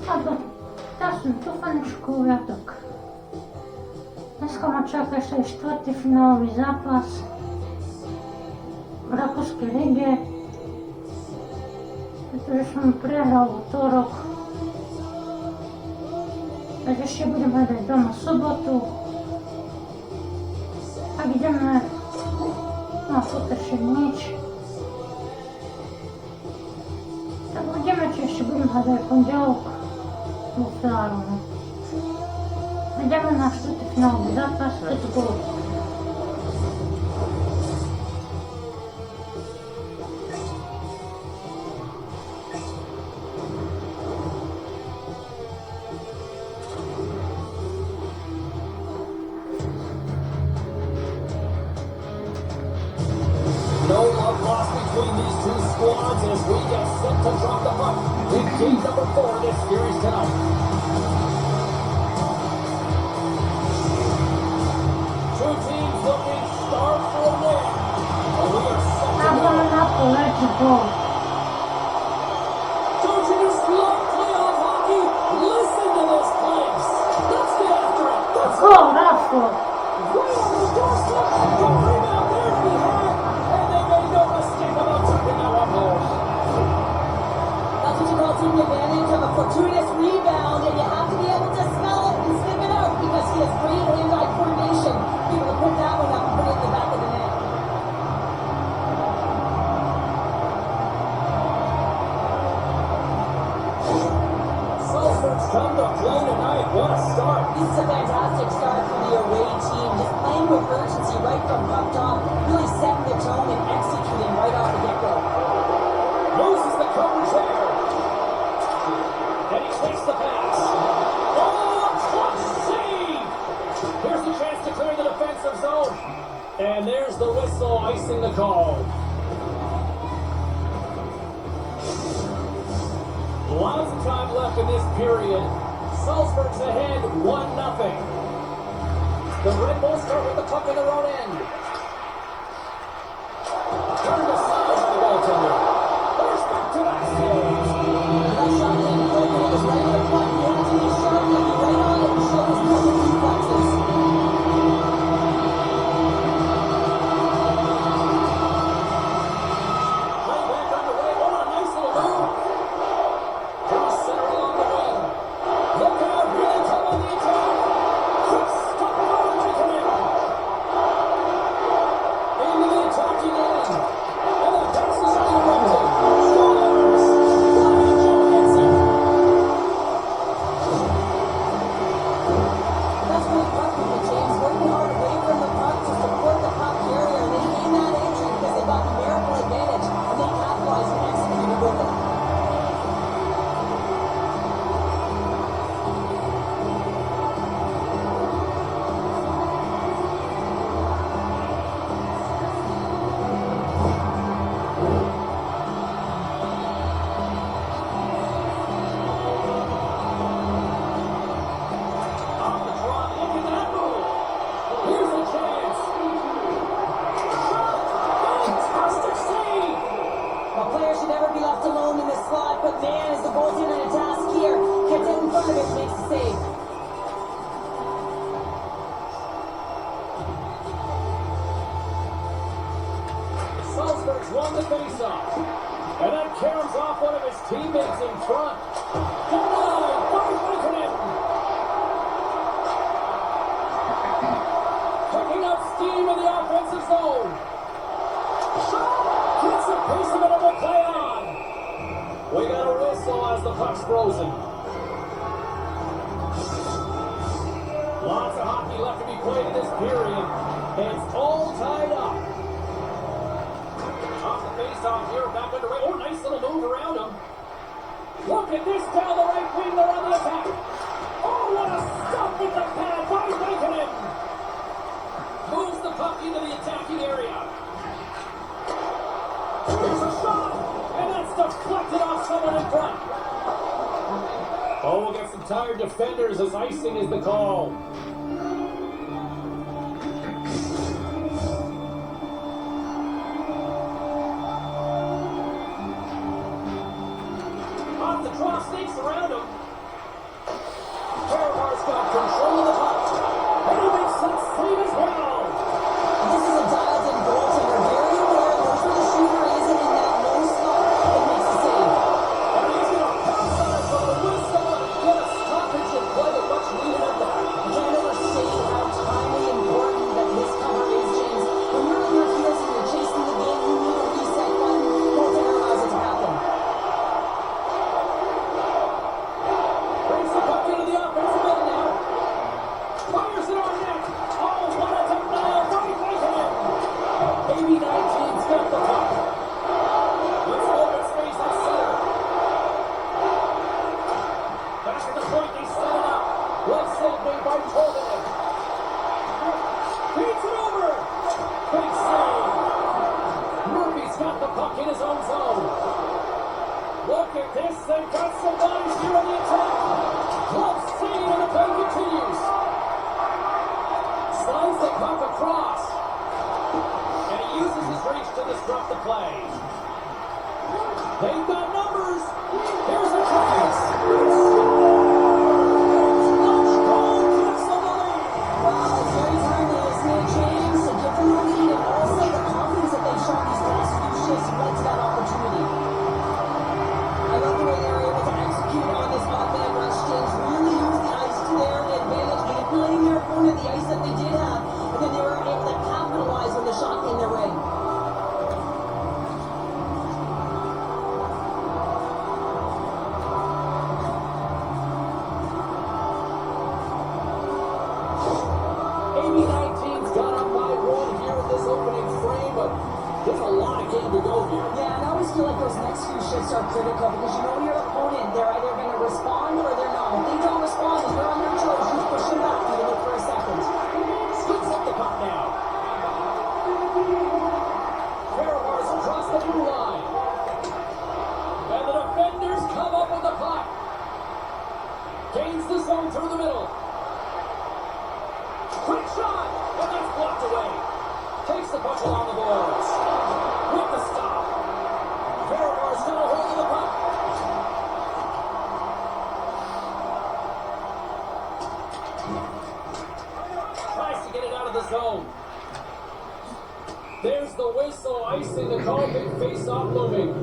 Albo tasnú tufaničku riadok. Dneska ma čaká ešte štvrtý finálový zápas v Rakúskej Lige, pretože som prehral v útorok. Takže ešte budem mať aj doma sobotu. Ak ideme na skutočne nič, tak budeme, či ešte budem mať aj pondelok vo Fehervaru. Ideme na štvrtý finálový zápas, let's go! No love lost between these two squads as we get set to drop the puck in game number 4 of this series tonight. Two teams looking sharp for a win. And we are set to go. Let's go! Don't you just love playoff hockey? Listen to this place. Let's get after it. Let's Go, Rafa! right on the doorstep. The rebound there to be had. And they made no mistake about tucking that one home. That's what you call taking advantage of a fortuitous rebound, and you have to be able to smell it and sniff it out because he has great hand-eye coordination. Be able to pick that one up and put it in the back of the net. Salzburg's come to play tonight. What a start. This is a fantastic start for the away team, just playing with urgency right from puck top, really setting the tone and executing right off the get-go. Loses the coverage there. Then he takes the pass. Oh, clutch save! Here's the chance to clear the defensive zone. And there's the whistle icing the call. Lots of time left in this period. Salzburg's ahead 1-0. The Red Bulls start with the puck in their own end. Turned aside by the goaltender. There's back to back saves. That shot came quick and it was right on the puck. You have to be sharp and be right on it and show his perfect reflexes. Play back underway. Oh, what a nice little move. Cross center along the wing. Look out, here they come on the attack. Quick stop by Rakúskej. Into the attacking end. And the pass is interrupted. Scores! Ryan Johansson. That's great puck movement, James. Working hard away from the puck to support the puck carrier, and they gained that entry because they got numerical advantage, and they capitalized and executed with it. Off the draw. Look at that move. Here's a chance. Shot. Fantastic save. A player should never be left alone in the slot, but man, is the goaltender in a task here. Gets out in front of it and makes the save. Salzburg's won the faceoff. And that caroms off one of his teammates in front. Denied by Rakúskej. Picking up steam in the offensive zone. Shot! Gets a piece of it and will play on. We got a whistle as the puck's frozen. Lots of hockey left to be played in this period. And it's all tied up. Off the face-off here, back underway. Oh, nice little move around him. Look at this down the right wing, they're on the attack. Oh, what a stop with the pad by Rakúskej. Moves the puck into the attacking area. Here's a shot, and that's deflected off someone in front. Oh, we'll get some tired defenders as icing is the call. Off the draw, snakes around him. at this. They've got some bodies here on the attack. Close save, and the play continues. Slides the puck across. And he uses his reach to disrupt the play. They've got numbers. Here's a chance. Wow, it's very timely, isn't it, James? To give them the lead and also the confidence that they've shown these last few shifts led to that opportunity. I love the way they were able to execute on this off-man rush, James. Really use the ice to their advantage, manipulating their opponent, the ice that they did have, and then they were able to capitalize when the shot came their way. AB19's got up by one here in this opening frame, but there's a lot of game to go here. Yeah, and I always feel like those next few shifts are critical because you know your opponent, they're either going to respond or they're not. If they don't respond and they're on their toes, you push them back even for a second. Scoops up the puck now. Fehervar's across the blue line. And the defenders come up with the puck. Gains the zone through the middle. Quick shot, and that's blocked away. Takes the puck along the boards. With the stop. Fehervar's got a hold of the puck. Tries to get it out of the zone. There's the whistle, icing the call, big face-off looming.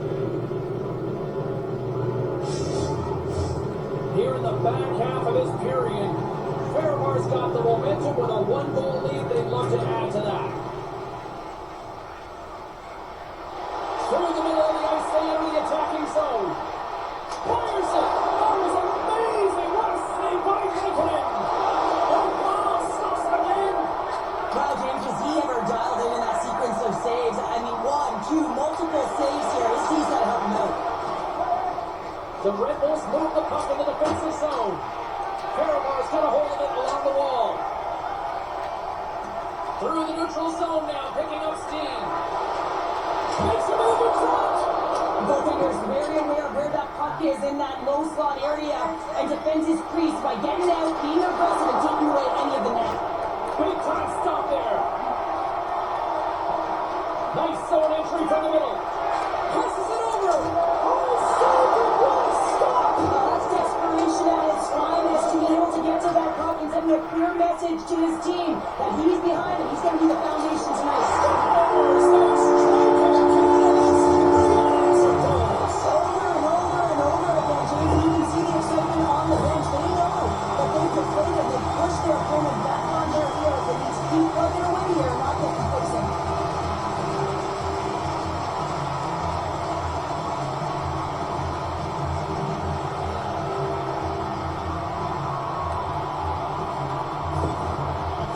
Here in the back half of this period, Fehervar's got the momentum with a one-goal lead. They'd love to add to that. Through the middle of the ice, they enter the attacking zone. Fires it! That was amazing! What a save by Lickinen! Oh, wow! Stops the win! Wow, James, has he ever dialed in that sequence of saves? I mean, 1, 2, multiple saves here. His team's got to help him out. The Red Bulls move the puck in the defensive zone. Fehervar's got a hold of it along the wall. Through the neutral zone now, picking up steam. Makes a move in front. Goaltender's very aware of where that puck is in that low slot area and defends his crease by getting out, being aggressive, and taking away any of the net. Big time stop there. Nice zone entry from the middle. Passes it over. Oh, saved it. What a stop. That's desperation at its finest to be able to get to that puck and send a clear message to his team that he's behind and he's going to be the foundation tonight. Over and Over again, James. You can see the excitement on the bench. They know that they can play them. They push their opponent back on their heels. They need to keep plugging away here and not get complacent.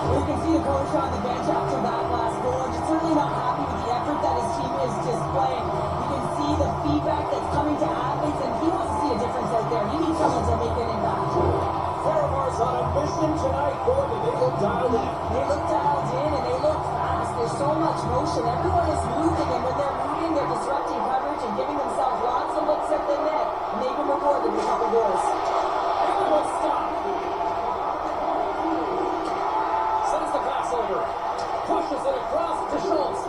You can see the coach on the bench after that last goal. Just certainly not happy with the effort that his team is displaying. You can see the feedback that's coming to athletes, and he wants to see a difference out there. He needs someone to make an impact. Fehervar's on a mission tonight, Gordon. They look dialed in. They look dialed in and they look fast. There's so much motion. Everyone is moving, and when they're moving, they're disrupting coverage and giving themselves lots of looks at the net. And they've been rewarded with a couple goals. Good stop. Sends the pass over. Pushes it across to Schultz.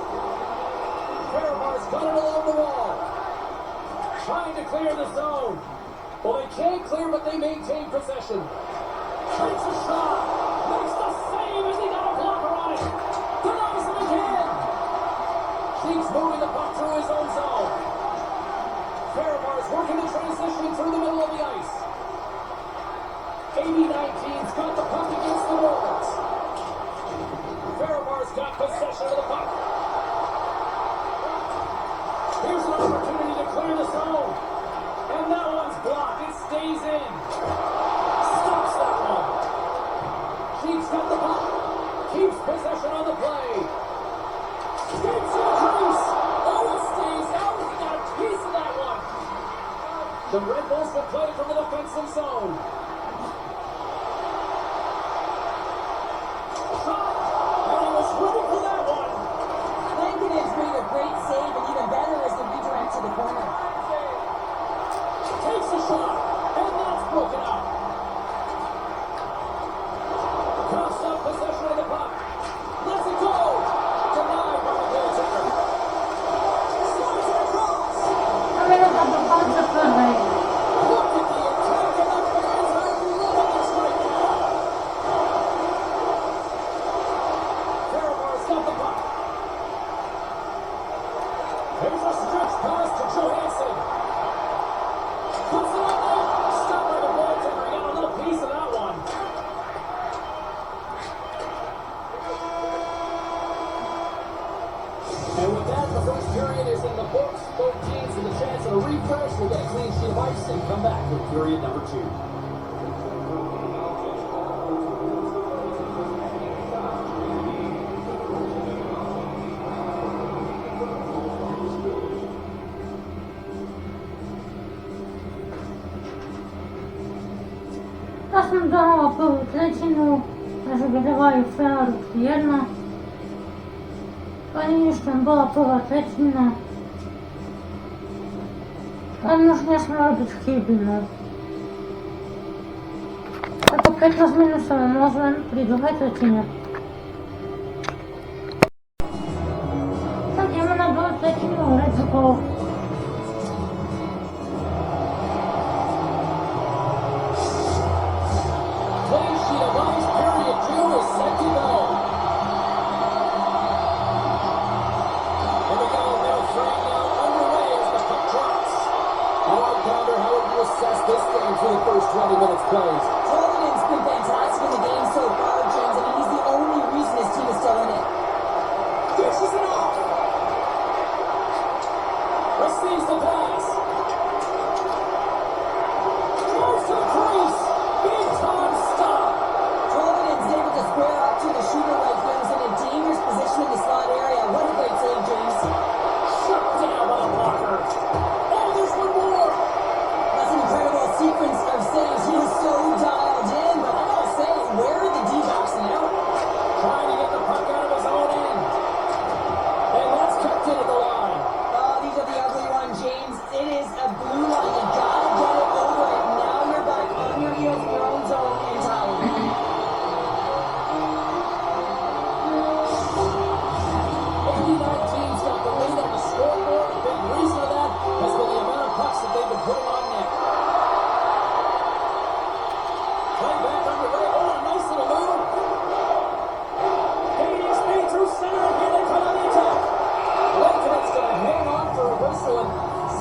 Fehervar's got it along the wall. Trying to clear the zone. Well, they can't clear, but they maintain possession. Takes a shot. Makes the save as he got a blocker on it. Denies him again. Keeps moving the puck through his own zone. Fehervar's working the transition through the middle of the ice. AB19's got the puck against the boards. Fehervar's got possession of the puck. Here's an opportunity to clear the zone. And that one's blocked. It stays in. Stops that one. Sheep's got the puck. Keeps possession on the play. Gets in the crease. Oh, it stays out. He got a piece of that one. The Red Bulls will play from the defensive zone. Shot. And he was ready for that one. Lincoln has made a great save, and even better is the redirect to the corner. ice and come back with period number 2. Ja sam donala prvu trećinu, takže vyhrávajú Fehervar 1. Ani ništa bola prvá trećina. Ani už nesme robiť chyby, no. Ako 15 minusov môžem pri druhej tretine. Tak ideme na druhú tretinu, let's go. This game for the first 20 minutes plays. Jordan's been fantastic in the game so far, James. I mean, he's the only reason his team is still in it. Dishes it off. Receives the pass. Drives to the crease. Big time stop. Jordan's able to square up to the shooter right here. He's in a dangerous position in the slot area. What a great save, James. Shut down by the blocker. Oh, there's one more. That's an incredible sequence of saves. He was so dialed in, but I gotta say, where are the D-backs now? Trying to get the puck out of his own end. And that's kept in at the line. Oh, these are the ugly ones, James. It is a blue line. You gotta get it over it. Now you're back on your heels in your own zone and tied. 19's got the lead on the scoreboard. A big reason for that has been the amount of pucks that they've been putting on net. Play back underway. Oh, a nice little move. Gaining speed through center, and here they come on the attack. Lincoln's going to hang on for a whistle, and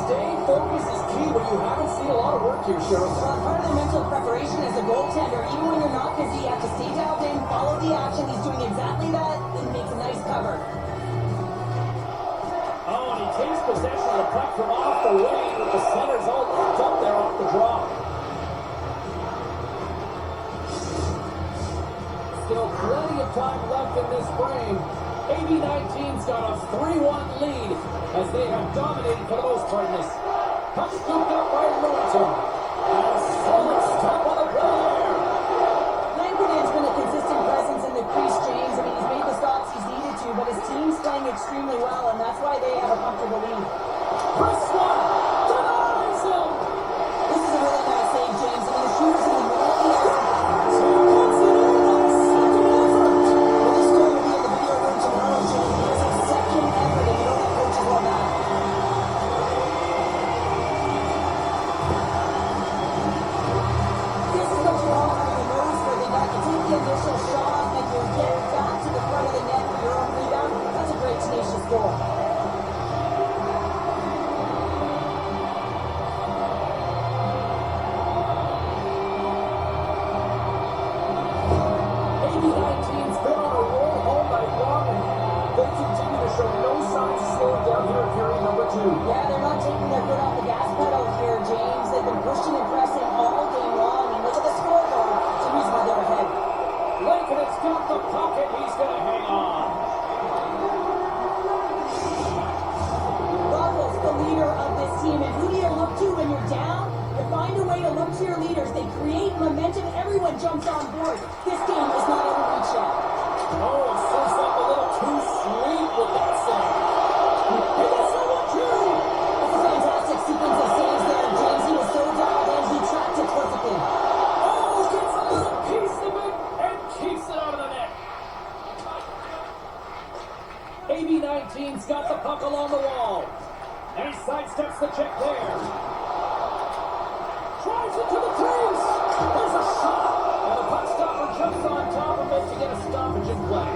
staying focused is key when you haven't seen a lot of work here, Cheryl. Well, part of the mental preparation as a goaltender, even when you're not busy, you have to stay dialed in, follow the action. He's doing exactly that, and makes a nice cover. Oh, and he takes possession of the puck from off the wing with the centers all locked up there off the draw. Still plenty of time left in this frame. AB19's got a 3-1 lead as they have dominated for the most part in this. Puck scooped up by Lewington. And a solid stop on the play there. Lincoln's been a consistent presence in the crease, James. I mean, he's made the stops he's needed to, but his team's playing extremely well, and that's why they have a comfortable lead. Chris one denies him. This is a really nice save, James. I mean, the shooter's in the middle of the ice. Two puts it in on a second effort. Well, this score will be in the video room tomorrow, James. There's a second effort, and you know that coaches love that. This is what you all have in the nose for. They got to take the initial shot and you get back to the front of the net for your own rebound. That's a great, tenacious goal. AB19's been on a roll all night long, and they continue to show no signs of slowing down here in period number 2. Yeah, they're not taking their foot off the gas pedal here, James. They've been pushing and pressing all game long, and look at the scoreboard. It's a reason why they're ahead. Lincoln has got the puck, and he's going to hang on. Buckles, the leader of this team, and who do you look to when you're down? You find a way to look to your leaders. They create momentum. Everyone jumps on board. This game is not over reach yet. Oh, it slips up a little too sweet with that save. He gets number 2. That's a fantastic sequence of saves there, James. He was so dialed in, he tracked it perfectly. Oh, gets a little piece of it and keeps it out of the net. AB19's got the puck along the wall. And he sidesteps the check there. Drives it to the crease. There's a shot. And the puck stopper jumps on top of it to get a stoppage in play.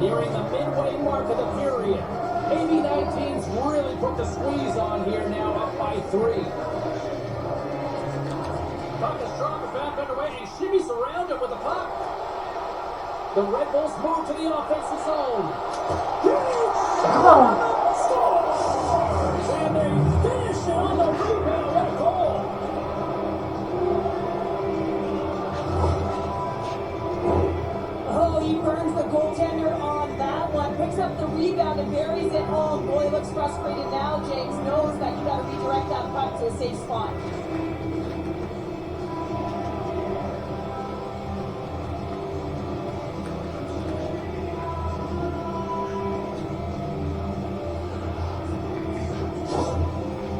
Nearing the midway mark of the period. AB19's really put the squeeze on here now, up by 3. Puck is dropped back underway, and shimmies around it with the puck. The Red Bulls move to the offensive zone. Huge shot! Score! sees it. Oh, boy, looks frustrated now. James knows that you got to redirect that puck to a safe spot.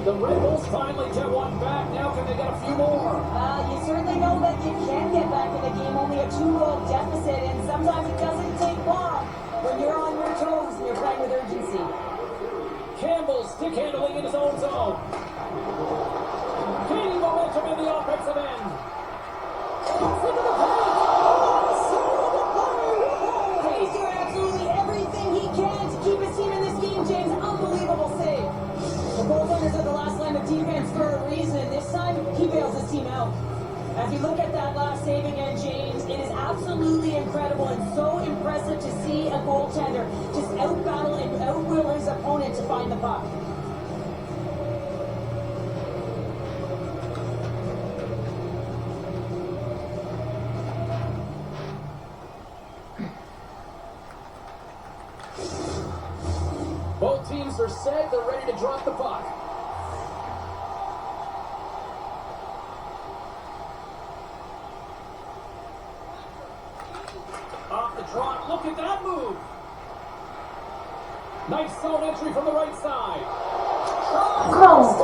The Red Bulls finally get one back. Now can they get a few more? You certainly know that you can get back in the game. Only a 2-goal deficit, and sometimes it doesn't take long when you're on your toes and you're playing with urgency. Campbell stick handling in his own zone. Gaining momentum in the offensive end. It's into the paint. He's doing absolutely everything he can to keep his team in this game, James. Unbelievable save. The goaltenders are the last line of defense for a reason. This time, he bails his team out. As you look at that last save again, James, it is absolutely incredible and so impressive to see a goaltender just out-battle and out-will his opponent to find the puck. Both teams are set. They're ready to drop the puck. Off the drop. Look at that move. Nice zone entry from the right side. Go!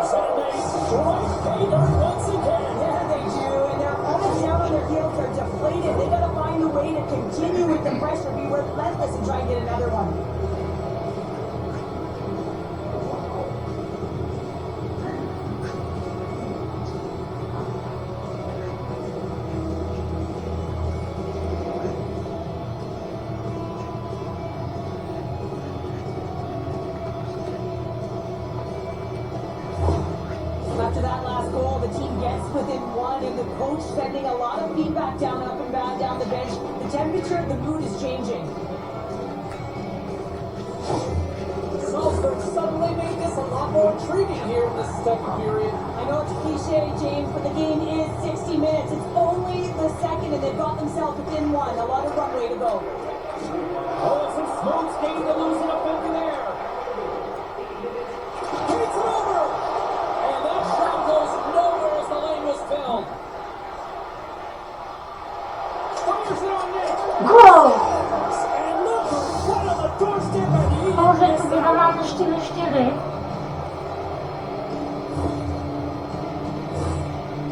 Center base. Right hater once again. Yeah, they do, and their opponents down on their heels are deflated. They gotta find a way to continue with the pressure, be relentless, and try and get another one. After that last goal, the team gets within one, and the coach sending a lot of feedback down, up and back, down the bench. The temperature of the mood is changing. Salzburg suddenly made this a lot more intriguing here in this second period. I know it's a cliche, James, but the game is 60 minutes. It's only the second, and they've got themselves within one. A lot of runway to go. Oh, it's some smooth skating to lose it up in the air. Hits it over. And that shot goes nowhere as the lane was filled. Fires it on net. Go! And look who's right on the doorstep of the Może tu wyrównamy 4-4.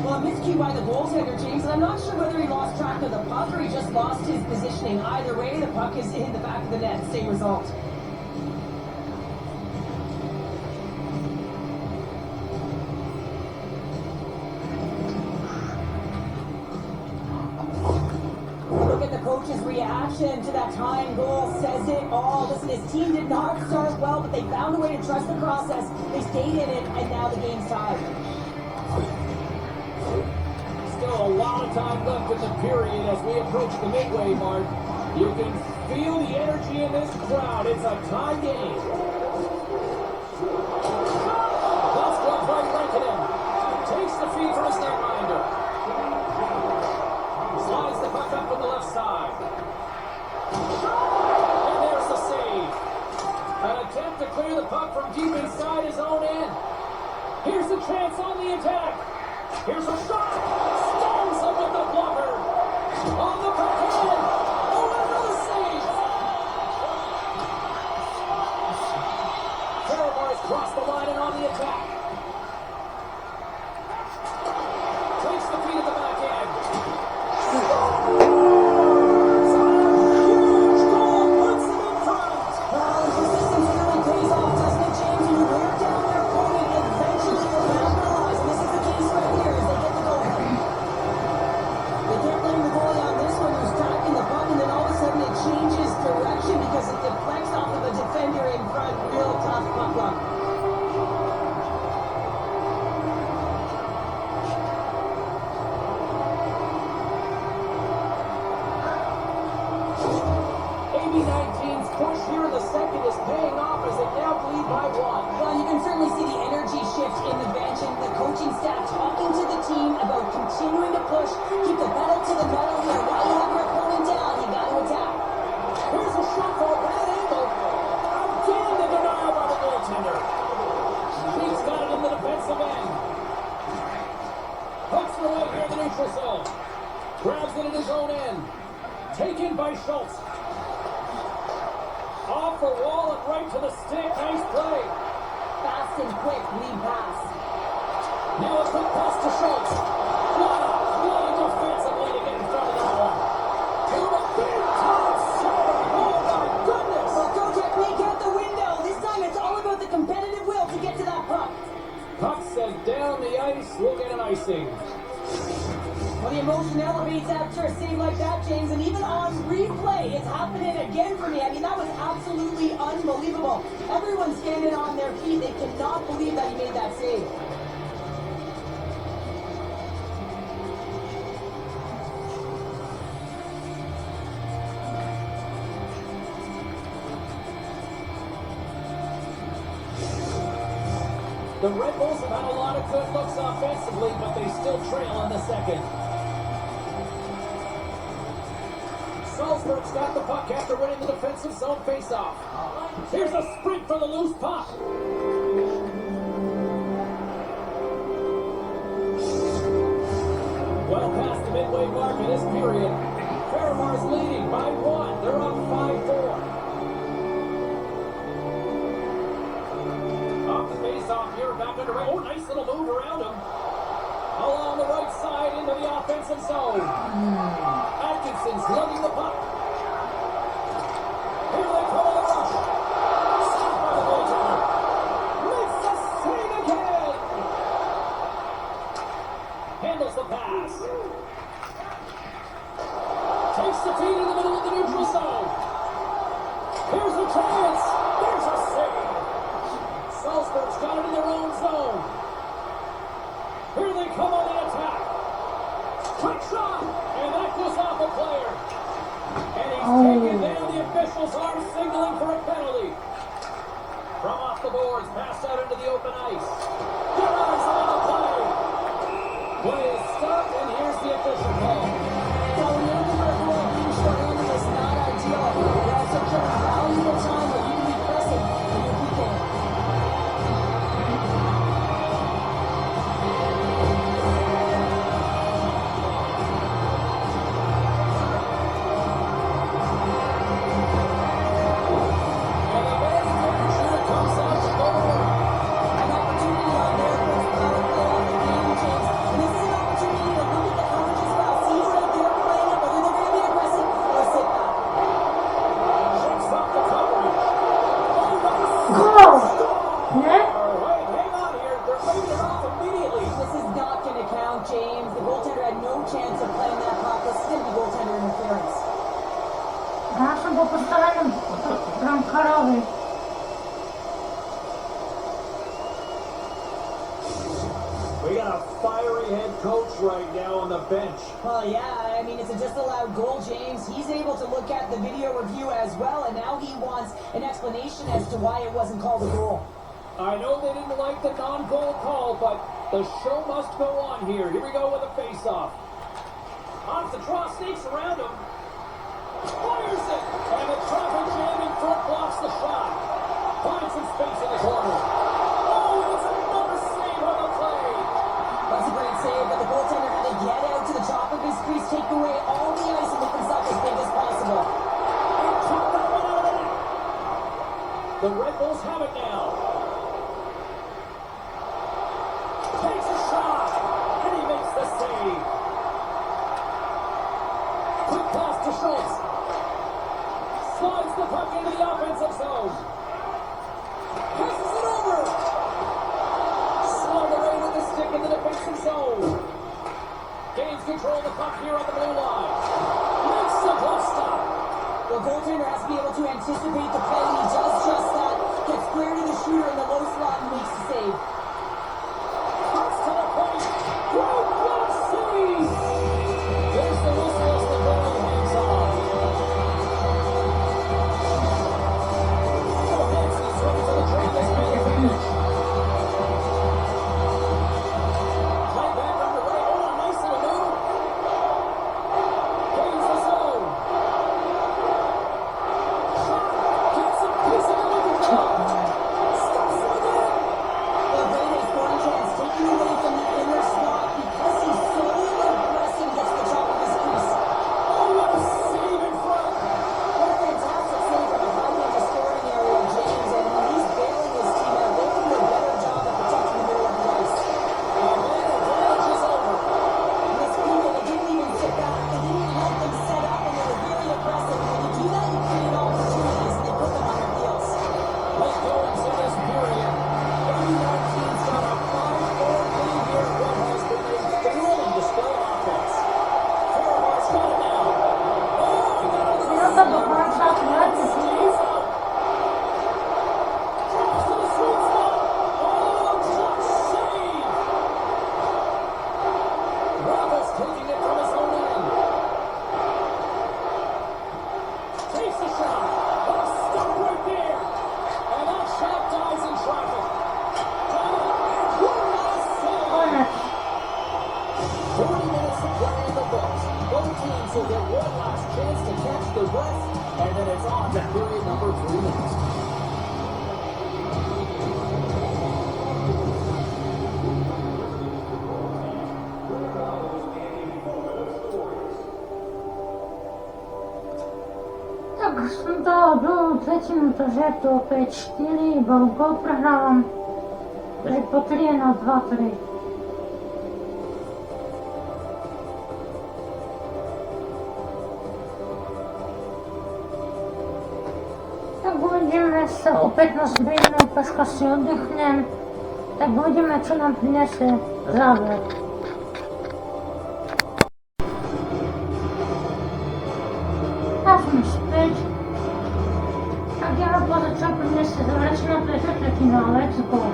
Well, a miscue by the goaltender, James, and I'm not sure whether he lost track of the puck or he just lost his positioning. Either way, the puck is in the back of the net. Same result. Look at the coach's reaction to that tying goal. Says it all. Listen, his team did not start well, but they found a way to trust the process. They stayed in it, and now the game's tied. Still a lot of time left in the period as we approach the midway mark. You can feel the energy in this crowd. It's a tie game. That's blocked by Rankin. Takes the feed for his netminder. Slides the puck up on the left side. And there's the save. An attempt to clear the puck from deep inside his own end. Here's the chance on the attack. Here's a shot. Stones up with the blocker. On the backhand. Oh, another save. Fehervar has crossed the line and on the attack. Takes the feed at the back end. Huge goal puts them in front. Resistance really pays off, doesn't it, James? When you wear down their opponent, eventually they'll capitalize. This is the case right here as they get the goal. They can't blame the goalie on this one who's tracking the puck, and then all of a sudden it changes direction because it deflects off of a defender in front. Real tough puck luck. by Schultz. Off the wall and right to the stick. Nice play. Fast and quick lead pass. Now a quick pass to Schultz. What a defensively to get in front of that one. To a big time save. Oh my goodness. Well, go technique out the window. This time it's all about the competitive will to get to that puck. Puck sent down the ice. We'll get an icing. Well, the emotion elevates after a save like that, James, and even on replay, it's happening again for me. I mean, that was absolutely unbelievable. Everyone's standing on their feet. They cannot believe that he made that save. The Red Bulls have had a lot of good looks offensively, but they still trail in the second. Salzburg's got the puck after winning the defensive zone faceoff. Here's a sprint for the loose puck. Well past the midway mark of this period. Fehervar's leading by 1. They're up 5-4. Off the face-off here, back underway. Oh, nice little move around him. Along the right side into the offensive zone. Atkinson's lugging the puck. Here they come on the rush. Stopped by the goaltender. Makes the save again. Handles the pass. Takes the feed in the middle of the neutral zone. Here's a chance. There's a save. Salzburg's got it in their own zone. Here they come on the attack. Quick shot. And that goes off a player. And he's taken down. The officials are signaling for a penalty. From off the boards, passed out into the open ice. Their eyes on the play. Play is stopped, and here's the official call. Well, when you're looking for a goal, being short-handed is not ideal. You're also killing valuable time where you can be pressing and you're PKing. We got a fiery head coach right now on the bench. Well, yeah, I mean, it's a disallowed goal, James. He's able to look at the video review as well, and now he wants an explanation as to why it wasn't called a goal. I know they didn't like the non-goal call, but the show must go on here. Here we go with a face-off. Off the draw, sneaks around him. Fires it! And the traffic jam in front blocks the shot. Finds some space in the corner. Oh, it's another save on the play. That's a great save, but the goaltender had to get out to the top of his crease, take away all the ice, and make himself as big as possible. And took that one out of the net. The Red Bulls have it now. Takes a shot, and he makes the save. Quick pass to Schultz. Slides the puck into the offensive zone. Passes it over. Slung away with the stick in the defensive zone. Gains control of the puck here on the blue line. Makes the glove stop. The goaltender has to be able to anticipate the play, and he does just that. Gets square to the shooter in the low slot and makes the save. Cuts to the point. Great glove save. There's the whistle as the goal hangs on. Už som dala druhú tretinu, takže je to opäť 4, iba gól prehrávam. Takže po 3 je na 2-3. Tak uvidíme sa o 15 minút, troška si oddechnem. Tak uvidíme, čo nám prinesie záver. Sme späť. Tak ideme pozrieť, čo prinesie záverečná tretia finále. Let's go.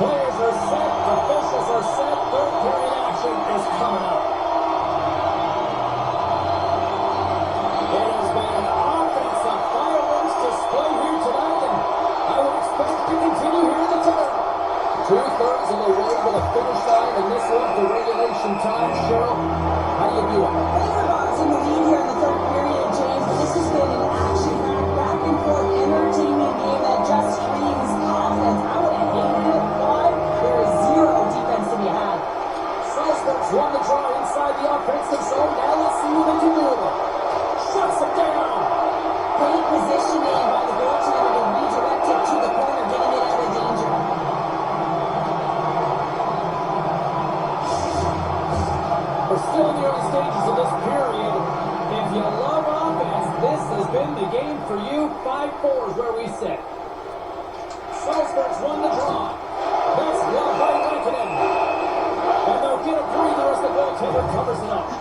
Players are set, officials are set, third period action is coming up. It has been an offensive fireworks display here tonight, and I would expect it to continue here in the third. 2/3 of the way to the finish line, and this one for regulation time. Cheryl, how do you view it? Fehervar's in the lead here in the third period, James, but this has been an action-packed, back-and-forth, entertainment game that just screams offense. I would have hated it. Why? There is zero defense to be had. Salzburg's won the draw inside the offensive zone. Now let's see what they can do with it. Shuts it down. Great positioning by the goaltender to redirect it to the corner, getting it out of danger. We're still in the early stages of this period. If you love offense, this has been the game for you. 5-4 is where we sit. Salzburg's won the draw. That's one by Raikkonen. And they'll get a breather as the goaltender covers it up.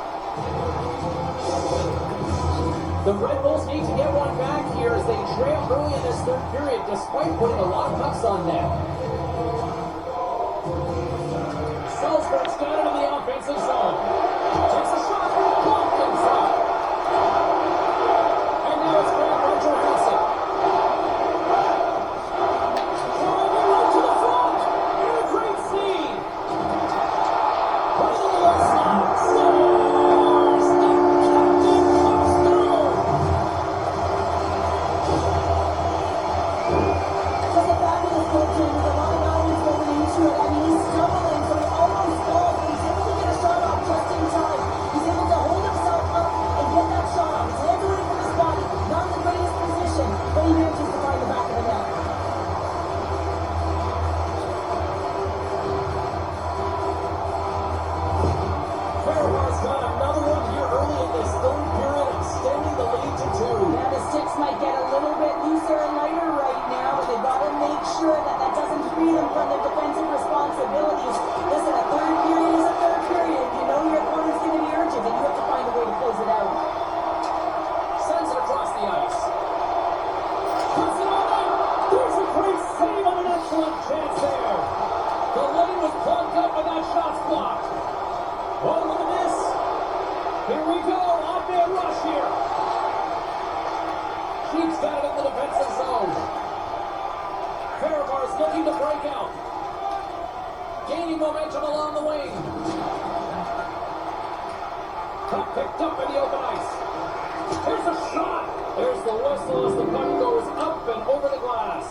The Red Bulls need to get one back here as they trail early in this third period, despite putting a lot of pucks on them. Salzburg's got it in the offensive zone. Takes a shot, blocked in front. And now it's Grant Johansson. Driving right to the front. And a great speed. Right on the left side. Scores! The captain comes through. Just a fabulous goaltender with a lot of elements going into it. I mean, he's stumbling, so he almost falls, but he's able to get a shot off just in time. He's able to hold himself up and get that shot off. His hands away from his body, not in the greatest position, but he manages to find the back of the net. Fehervar's got another one here early in this third period, extending the lead to 2. Now the sticks might get a little bit looser and lighter right now, but they've got to make sure that that doesn't free them from their defensive responsibilities. Listen, a third period is a third period. You know your opponent's going to be urgent, and you have to find a way to close it out. Sends it across the ice. Puts it on net. There's a great save on an excellent chance there. The lane was plugged up and that shot's blocked. Oh, look at this. Here we go. Off-man rush here. Sheep's got it in the defensive zone. Fehervar's looking to break out. Gaining momentum along the wing. Puck picked up in the open ice. Here's a shot. There's the whistle as the puck goes up and over the glass.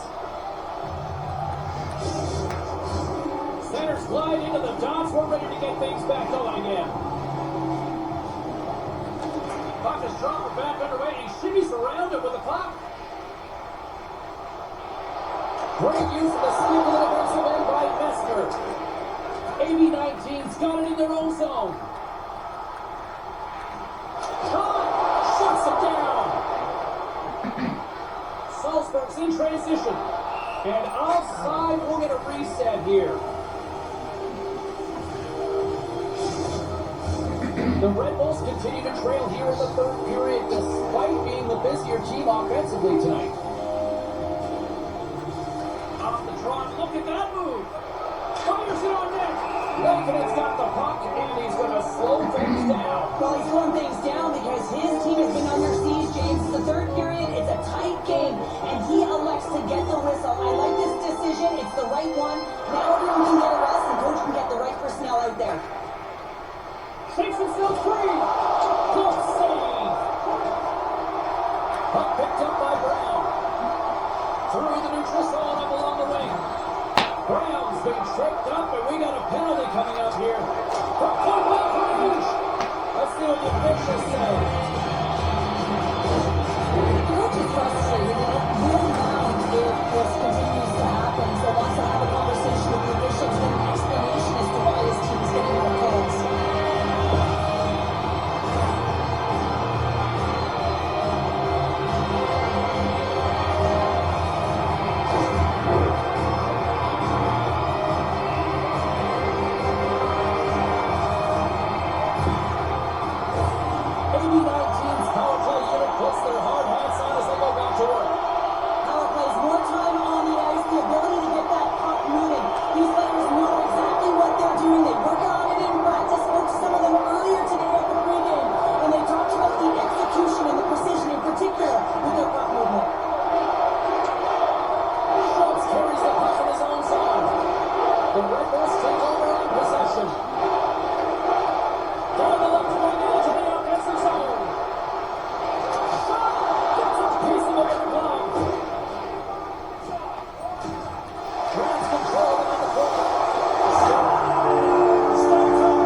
Centers glide into the dots. We're ready to get things back going again. Puck is dropped back underway. He shimmies around it with the puck. Great use of the skip of the defensive end by Mester. AV19's got it in their own zone. Shot! Shuts it down! Salzburg's in transition. And outside, we'll get a reset here. The Red Bulls continue to trail here in the third period, despite being the busier team offensively tonight. Off the draw, look at that move! Fires it on net! Raikkonen's got the puck, and he's going to slow things down. Well, he's slowing things down because his team has been under siege, James. It's the third period, it's a tight game, and he elects to get the whistle. I like this decision, it's the right one. Now everyone can get a rest, and coach can get the right personnel out there. Shakes himself free! Good save! Puck picked up by Brown. Through the neutral zone up along the wing. Brown's been tripped up, and we got a penalty coming up here. The puck back right of the officials say. The coach is frustrated. Really bound if this continues to happen. So wants to have a conversation with the officials and an explanation as to why his team is getting more calls. AB19's power play unit puts their hard hats on as they go back to work. Power plays more time on the ice, the ability to get that puck moving. These players know exactly what they're doing. They work on it in practice. Spoke to some of them earlier today at the pregame, and they talked about the execution and the precision in particular with their puck movement. Schultz carries the puck from his own side. The Red Bulls take over on possession. Down the left wing into the offensive zone. Shot! Gets a piece of it in the glove. Grabs control on the corner. Stands up.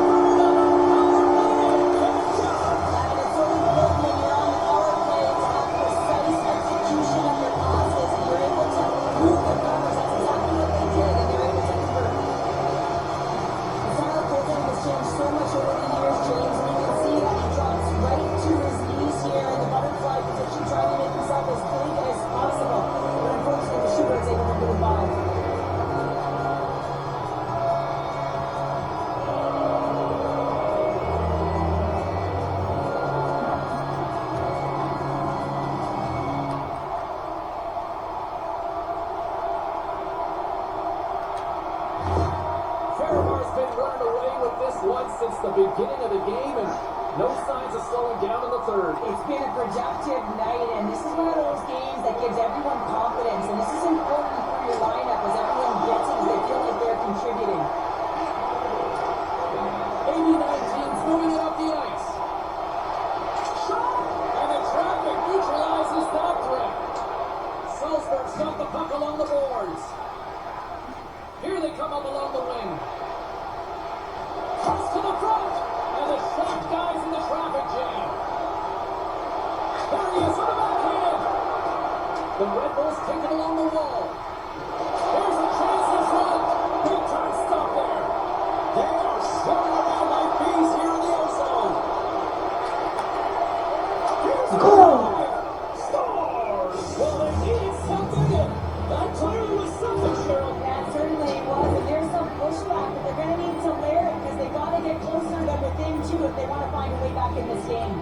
And it's so important when you're on the power play to have precise execution of your passes, and you're able to move the numbers. That's exactly what they did, and they're able to convert. The style of goaltending has changed so much over the years, James, and you can see that he drops right to his knees here in the butterfly position, trying to make himself as big as possible. But unfortunately, the shooter is able to get it by. Fehervar's been running away with this one since the beginning of the game, and no signs of slowing down in the third. It's been a productive night, and this is one of those games that gives everyone confidence, and this is important for your lineup as everyone gets it, as they feel like they're contributing. AB19's moving it up the ice. Shot! And the traffic neutralizes that threat. Salzburg's got the puck along the boards. Here they come up along the wing. Cross to the front. And the shot dies in the traffic jam. There he is on the backhand. The Red Bulls take it along the wall. Here's a chance in front. Big time stop there. They are swarming around like bees here in the ozone. Here's a Goal! Stars! Well, they needed something, and that clearly was something, Cheryl. That certainly was, and there's some pushback, but they're going to need to layer it because they've got to get closer than within two if they want to find a way back in this game.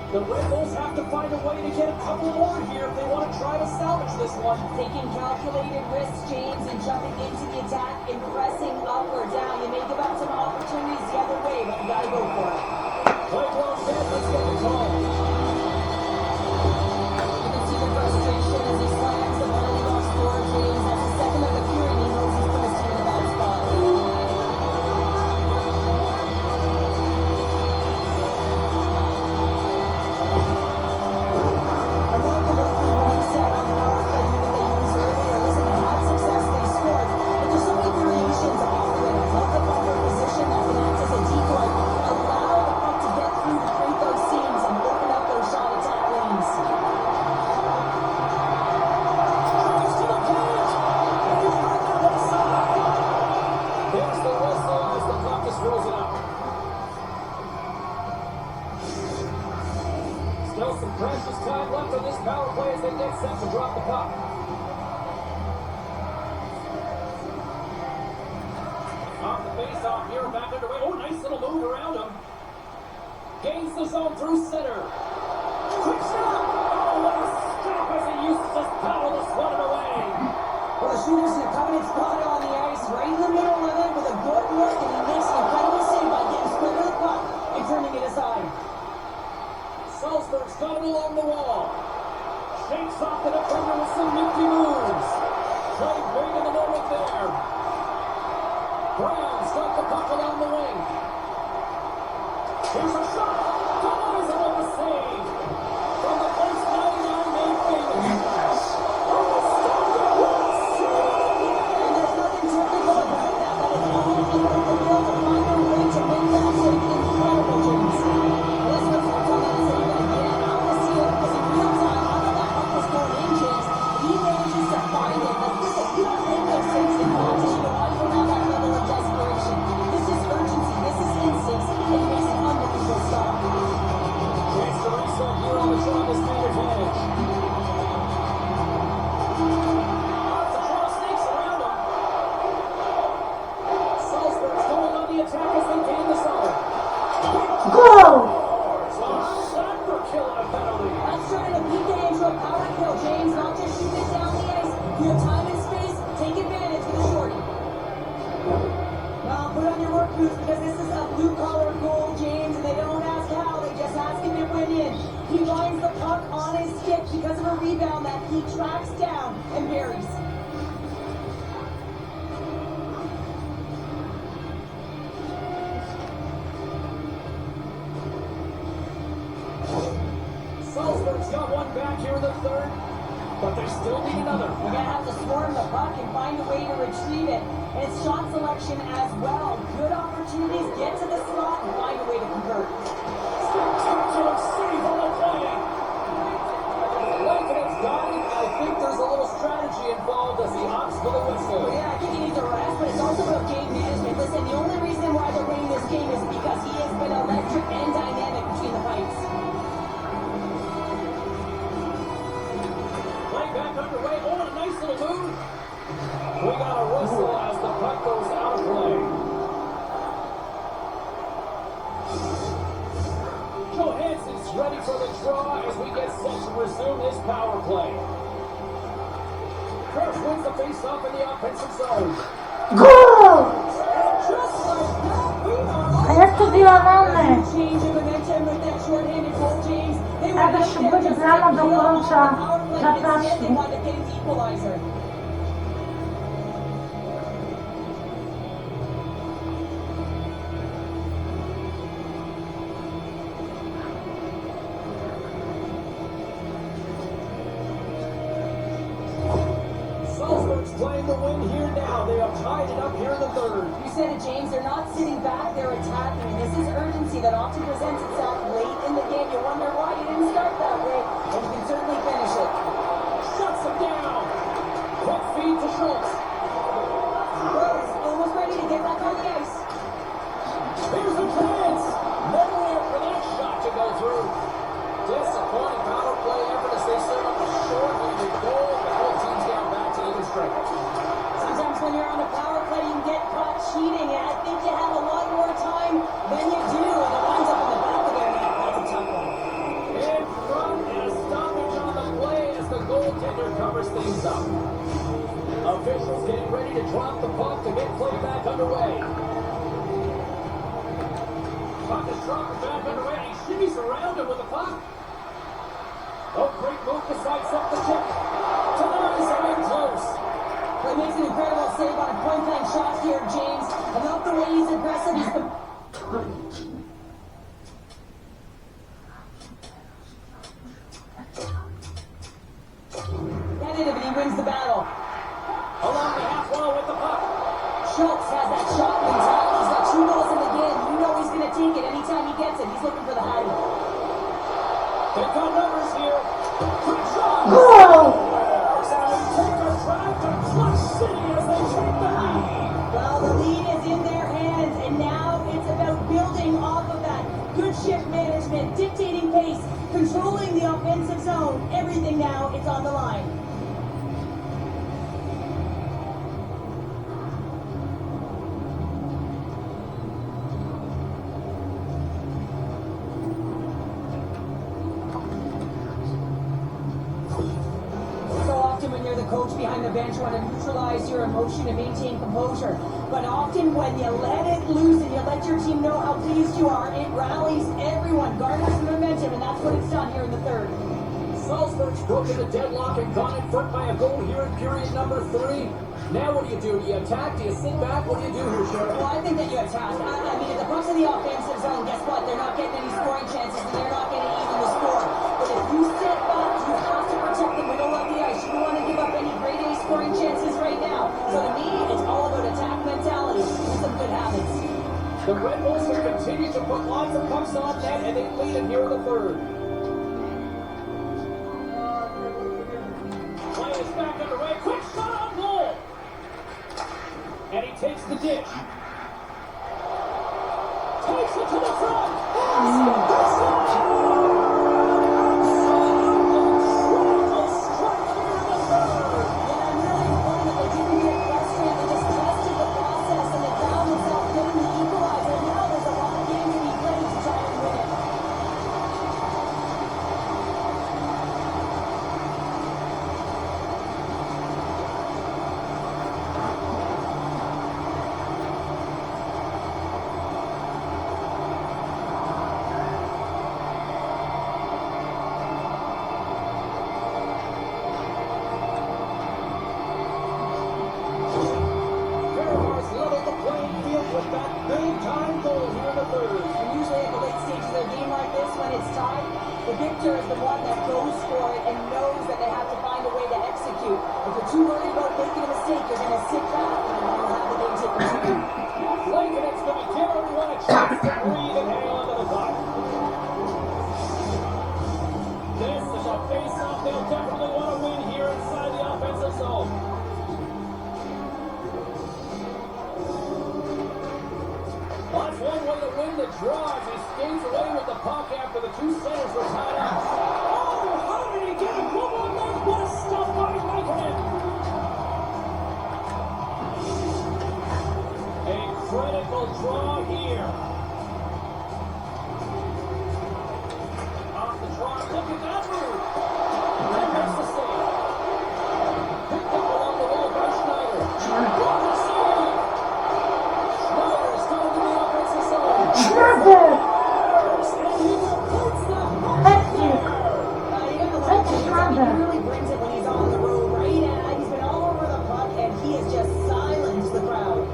The Red Bulls have to find a way to get a couple more here if they want to try to salvage this one. Taking calculated risks, James, and jumping into the attack and pressing up or down. You may give up some opportunities the other way, but you got to go for it. Play well dead, let's get the call. You can see the frustration as he slams the penalty box door, James. That's the second of the fury, and he knows he's put his team in a bad spot. I love the way he reset on the power play unit they used earlier. Listen, they had success, they scored, but there's so many variations off of it. I love the bumper position that can act as a decoy. Allow the puck to get through to create those seams and open up those shot attack lanes. Drives to the cage. And he's right there to the side. There's the whistle as the clock just rolls it out. Still some precious time left on this power play as they get set to drop the puck. Off the face-off here, back underway. Oh, nice little move around him. Gains the zone through center. Quick shot! Oh, what a stop as he uses his power to swat it away. Well, the shooter's in a coveted spot on the ice, right in the middle of it with a good look, and he makes an incredible save by getting square to the puck and turning it aside. Salzburg's got it along the wall. Shakes off the defender with some nifty moves. Played big in the moment there. Brown's got the puck along the wing. Here's a shot. Denies him with the save. back here in the third, but they still need another. They're going to have to swarm the puck and find a way to retrieve it. And it's shot selection as well. Good opportunities, get to the slot and find a way to convert. Spectacular save on the play. Like it's got it, I think there's a little strategy involved as he opts for the whistle. Yeah, I think he needs a rest, but it's also about game management. Listen, the only reason why they're winning this game is because he has been electric and dynamic between the pipes. Back underway. Oh, a nice little move. We got a whistle as the puck goes out of play. Johansson's ready for the draw as we get set to resume this power play. First wins the face-off in the offensive zone. Goal! Just like that, we are A jak to wyjadamy? change of momentum with that short-handed goal, James. They were Jakaś się będzie brama do końca they zapraszki. wanted to get the equalizer. Salzburg's playing the win here now. They have tied it up here in the third. You said it, James. They're not sitting back, they're attacking. And this is urgency that often presents itself late in the game. You wonder why you didn't start that way, and you can certainly finish it. Shuts him down. Quick feed to Schultz. Rose almost ready to get back on the ice. Here's a chance. Nowhere for that shot to go through. Disappointing power play effort as they set up a short-handed goal. The whole team's down back to even strength. Sometimes when you're on a power play, you get caught cheating, and I think you have a lot more time than you do, and it winds up in the back of their net. That's a tough one. In front and a stoppage on the play as the goaltender covers things up. Officials getting ready to drop the puck to get play back underway. Puck is dropped back underway. He shimmies around him with the puck. Oh, great move to sidestep the check. Tonight are in close. He makes an incredible save on a point-blank shot here, James. I love the way he's aggressive. He's been... Get it, and he wins the battle. Along the half wall with the puck. Schultz has that shot mentality. He's got 2 goals in the game. You know he's going to take it anytime he gets it. He's looking for the Hattie. They've got numbers here. Quick shot. Goal! Take a drive to Clutch City as they take the lead. Well, the lead is in their hands, and now it's about building off of that. Good shift management, dictating pace, controlling the offensive zone. Everything now, it's on the line. When you're the coach behind the bench, you want to neutralize your emotion and maintain composure. But often when you let it loose and you let your team know how pleased you are, it rallies everyone, garners the momentum, and that's what it's done here in the third. Salzburg's broken the deadlock and gone in front by a goal here in period number 3. Now what do? Do you attack? Do you sit back? What do you do here, Sheriff? Well, I think that you attack. I mean, if the puck's in the offensive zone, guess what? They're not getting any scoring chances, and they're not going to even the score. But if you sit back, you have to protect the middle of the ice. You don't want to give up any grade A scoring chances right now. So to me, it's all about attack mentality and some good habits. The Red Bulls will continue to put lots of pucks on net, and they lead it here in the third. Play is back underway. Quick shot on goal. And he takes the dish. Takes it to the front. victor is the one that goes for it and knows that they have to find a way to execute. If you're too worried about making a mistake, you're going to sit back and you'll have the game taken to you. It's going to give everyone a chance to breathe and hang on to the puck. This is a face-off they'll definitely want to win here inside the offensive zone. Well, that's one way to win the draw as he skates away with the puck after the two centers were tied up. Oh, how did he get a glove on that? What a stuff by Michael! A critical draw here. Off the draw, look at that move. And makes the save. Picked up along the wall by Schneider. What a save! Schneider is going to the offensive zone. Schneider! And he reports the puck Hectic! there. You gotta love him. He really brings it when he's on the road, right? And he's been all over the puck, and he has just silenced the crowd.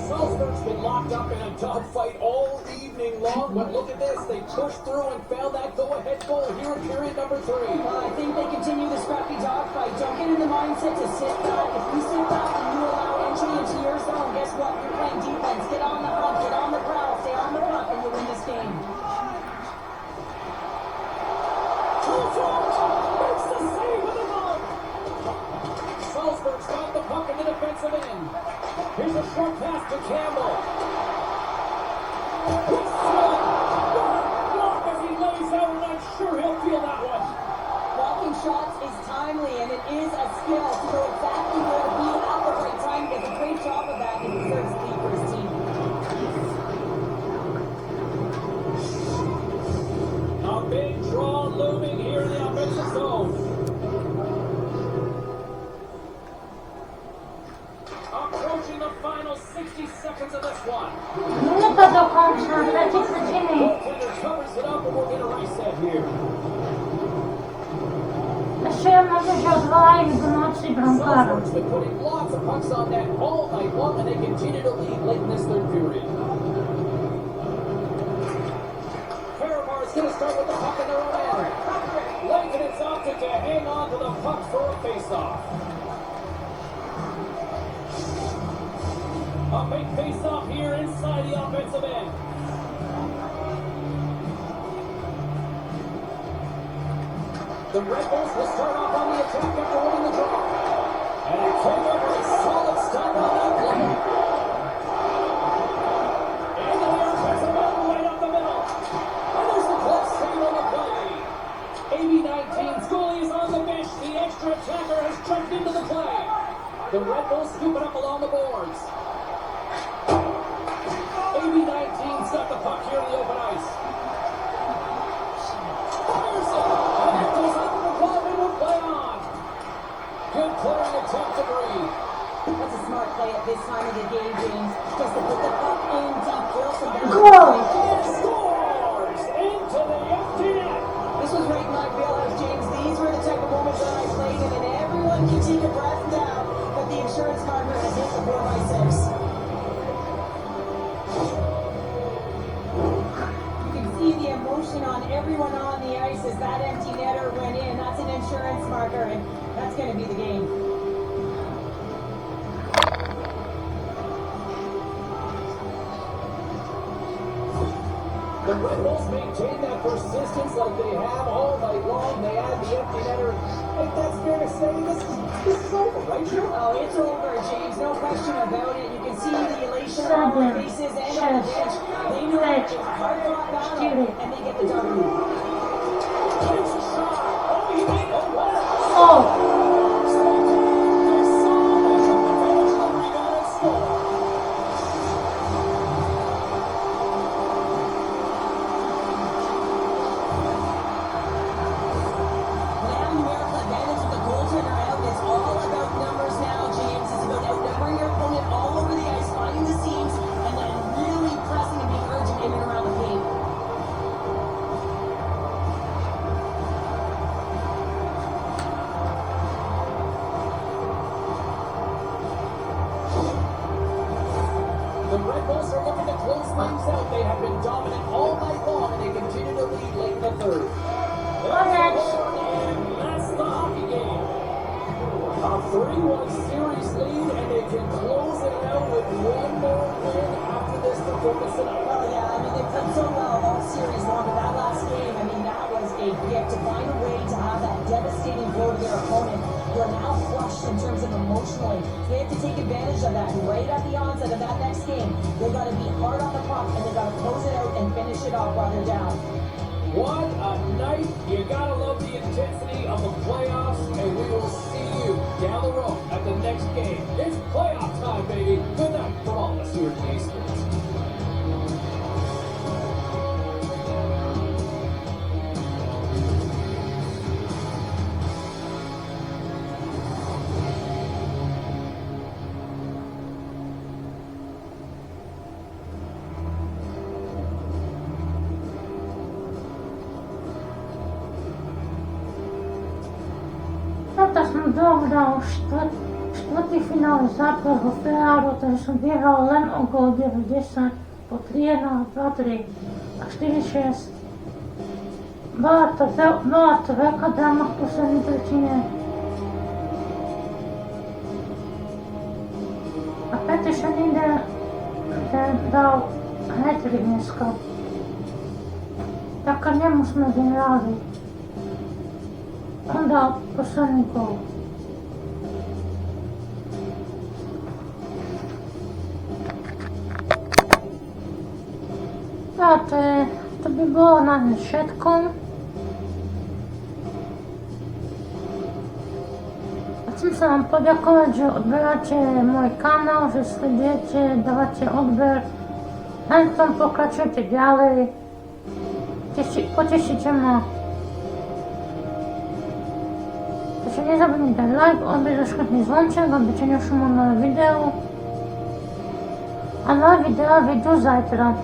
Salzburg's been locked up in a dogfight all evening long, but look at this. They pushed through and found that go-ahead goal here in period number 3. Well, I think they continue the scrappy dogfight. Don't get in the mindset to sit back. If you sit back and you allow entry into your zone, guess what? You're playing defense. Get on the hunt, get on the prowl, stay on the puck, and you'll win this game. Makes the save with the glove. Salzburg's got the puck in the defensive end. Here's a short pass to Campbell. He's swung. Block as he lays out, and I'm sure he'll feel that one. Blocking shots is timely, and it is a skill to know exactly where to be at the right time. He does a great job of that, and he deserves to be for his team. A big draw looming here in the offensive zone. Approaching the final 60 seconds of this one. Minuta do końca, trzeci przecinek. Goaltender covers it up, and we'll get a reset here. Jeszcze może się odwołać do nocy bramkarza. Salzburg's been putting lots of pucks on net all night long, and they continue to lead late in this third period. Fehervar is going to start with the puck in their own end. Leikenen's opted to hang on to the puck for a face-off. A big face-off here inside the offensive end. The Red Bulls will start off on the attack after winning the draw. And it came up with a solid start on that play. Into the offensive end, right up the middle. And there's the clutch save on the play. AV19's goalie is on the bench. The extra attacker has jumped into the play. The Red Bulls scoop it up along the boards. AV19's got the puck here in the open ice. Fires it. And it goes up the glove and will play on. Good clearing attempt to breathe. That's a smart play at this time of the game, James. Just to put the puck in deep, fill some down. Goal! And scores into the empty net. This was right in my wheelhouse, James. These were the type of moments that I played in, and everyone can take a breath now. But the insurance marker has hit the 4x6. You can see the emotion on everyone on the ice as that empty netter went in. That's an insurance marker, and that's going to be the game. The Red Bulls maintain that persistence like they have all night long. They add the empty netter. I think that's fair to say this is over, right, Joe? Oh, it's over, James. No question about it. You can see the elation on their faces and on the bench. They knew it was a hard-fought battle, and they get the W. Takes a shot. Oh, he made it. What? O! When they have numerical advantage with the goaltender out, it's all about numbers now, James. It's about outnumbering your opponent all over the ice, finding the seams, and then really pressing and being like to take advantage of that. Right at the onset of that next game, they got to be hard on the puck and they got to close it out and finish it off while they're down. What a night. You gotta love the intensity of the playoffs, and we will see you down the road at the next game. It's playoff time, baby. Good night from all of us here at K Sports. Teraz som dohral štvrtý finále zápas vo Fehervaru, takže som vyhral len okolo 9-10 po 3-1, 2-3 a 4-6. Bola to veľká drama v poslednej tretine. A Petr Šaníde ten dal hat-trick dneska. Tak nemu sme vyhrali. On dal posledný gól. A to by bolo na dnes všetko. Chcem sa vám poďakovať, že odberáte môj kanál, že sledujete, dávate odber. Len v tom pokračujete ďalej. Potešíte ma. Takže nezabudnite dať like, odber, zaškrtný zvonček, aby ťa nešumol nové video. A nové videa vyjdú zajtra.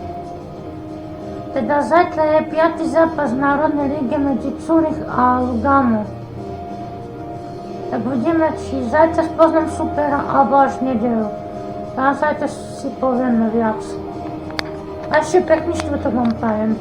Teda zajtra je 5. zápas v Národnej lige medzi Zurich a Lugano. Tak uvidíme, či zajtra spoznám supera, alebo až v nedeľu. A zajtra si povieme viac. A ešte pekný štvrtok vám prajem.